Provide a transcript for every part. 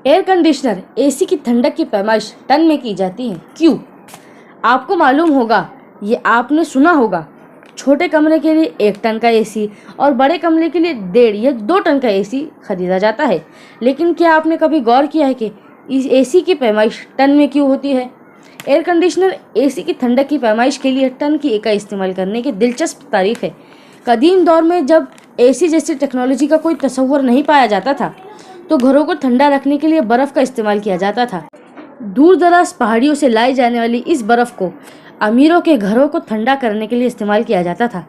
Air conditioner AC की ठंडक की पैमाइश टन में की जाती है। क्यों? आपको मालूम होगा, ये आपने सुना होगा, छोटे कमरे के लिए 1 टन का एसी और बड़े कमरे के लिए 1.5 या 2 टन का एसी खरीदा जाता है। लेकिन क्या आपने कभी गौर किया है कि इस एसी की पैमाइश टन में क्यों होती है? एयर कंडीशनर एसी की ठंडक की पैमाइश के लिए टन की इकाई इस्तेमाल करने की दिलचस्प तारीख है। कदीम दौर में जब एसी जैसी टेक्नोलॉजी का कोई तस्वर नहीं पाया जाता था, तो घरों को ठंडा रखने के लिए बर्फ़ का इस्तेमाल किया जाता था। दूर दराज पहाड़ियों से लाई जाने वाली इस बर्फ़ को अमीरों के घरों को ठंडा करने के लिए इस्तेमाल किया जाता था।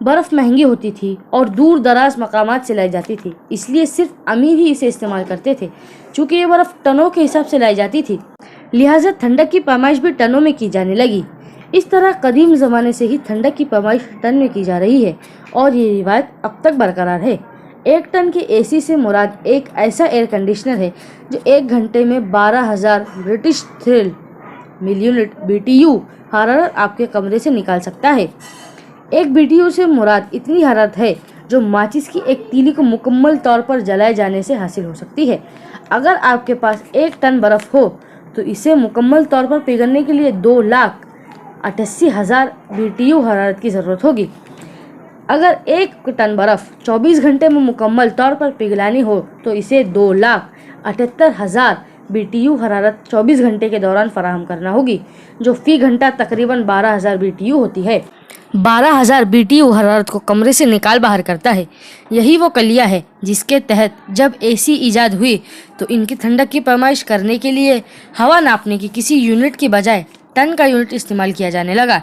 बर्फ़ महंगी होती थी और दूर दराज मकामात से लाई जाती थी, इसलिए सिर्फ अमीर ही इसे इस्तेमाल करते थे। चूँकि ये बर्फ़ टनों के हिसाब से लाई जाती थी, लिहाजा ठंडक की पैमाइश भी टनों में की जाने लगी। इस तरह कदीम ज़माने से ही ठंडक की पैमाइश टन में की जा रही है और ये रिवायत अब तक बरकरार है। 1 टन के एसी से मुराद एक ऐसा एयर कंडीशनर है जो 1 घंटे में 12,000 ब्रिटिश थ्रिल यूनिट BTU हरारत आपके कमरे से निकाल सकता है। एक BTU से मुराद इतनी हरारत है जो माचिस की एक तीली को मुकम्मल तौर पर जलाए जाने से हासिल हो सकती है। अगर आपके पास 1 टन बर्फ़ हो तो इसे मुकम्मल तौर पर पिघलने के लिए 2,88,000 BTU हरारत की ज़रूरत होगी। अगर 1 टन बर्फ़ 24 घंटे में मुकम्मल तौर पर पिघलानी हो तो इसे 2,78,000 BTU हरारत 24 घंटे के दौरान फराहम करना होगी, जो फ़ी घंटा तकरीबन 12,000 BTU होती है। 12,000 BTU हरारत को कमरे से निकाल बाहर करता है। यही वो कलिया है जिसके तहत जब एसी ईजाद हुई तो इनकी ठंडक की पैमाइश करने के लिए हवा नापने की किसी यूनिट की बजाय टन का यूनिट इस्तेमाल किया जाने लगा।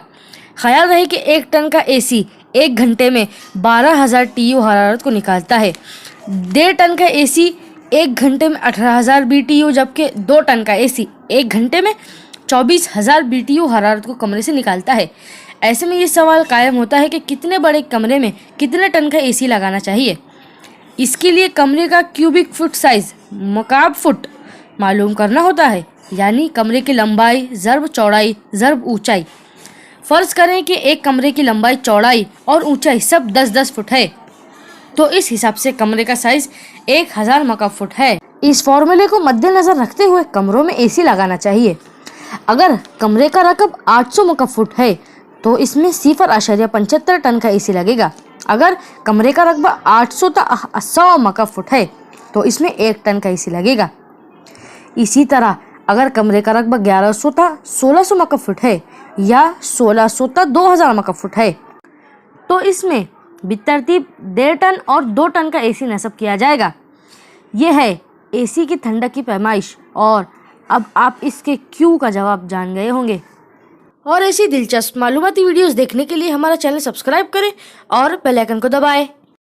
ख्याल रहे कि 1 टन का एसी 1 घंटे में 12,000 TU हरारत को निकालता है। 1.5 टन का एसी 1 घंटे में 18,000 BTU, जबकि 2 टन का एसी 1 घंटे में 24,000 BTU हरारत को कमरे से निकालता है। ऐसे में ये सवाल कायम होता है कि कितने बड़े कमरे में कितने टन का एसी लगाना चाहिए। इसके लिए कमरे का क्यूबिक फुट साइज़ मकाब फुट मालूम करना होता है, यानी कमरे की लंबाई ज़र्ब चौड़ाई ज़र्ब ऊंचाई। फ़र्ज़ करें कि एक कमरे की लंबाई, चौड़ाई और ऊंचाई सब 10-10 फुट है, तो इस हिसाब से कमरे का साइज़ 1000 मकाब फुट है। इस फॉर्मूले को मद्देनज़र रखते हुए कमरों में एसी लगाना चाहिए। अगर कमरे का रकब 800 मकाब फुट है तो इसमें 0.75 टन का एसी लगेगा। अगर कमरे का रकबा 800 मकाब फुट है तो इसमें 1 टन का एसी लगेगा। इसी तरह अगर कमरे का रकबा 1100 मकाब फुट है या 1600 2000 मकाब फुट है तो इसमें बितरतीब 1.5 टन और 2 टन का एसी नस्ब किया जाएगा। यह है एसी की ठंडक की पैमाइश, और अब आप इसके क्यों का जवाब जान गए होंगे। और ऐसी दिलचस्प मालूमाती वीडियोस देखने के लिए हमारा चैनल सब्सक्राइब करें और बेल आइकन को दबाएं।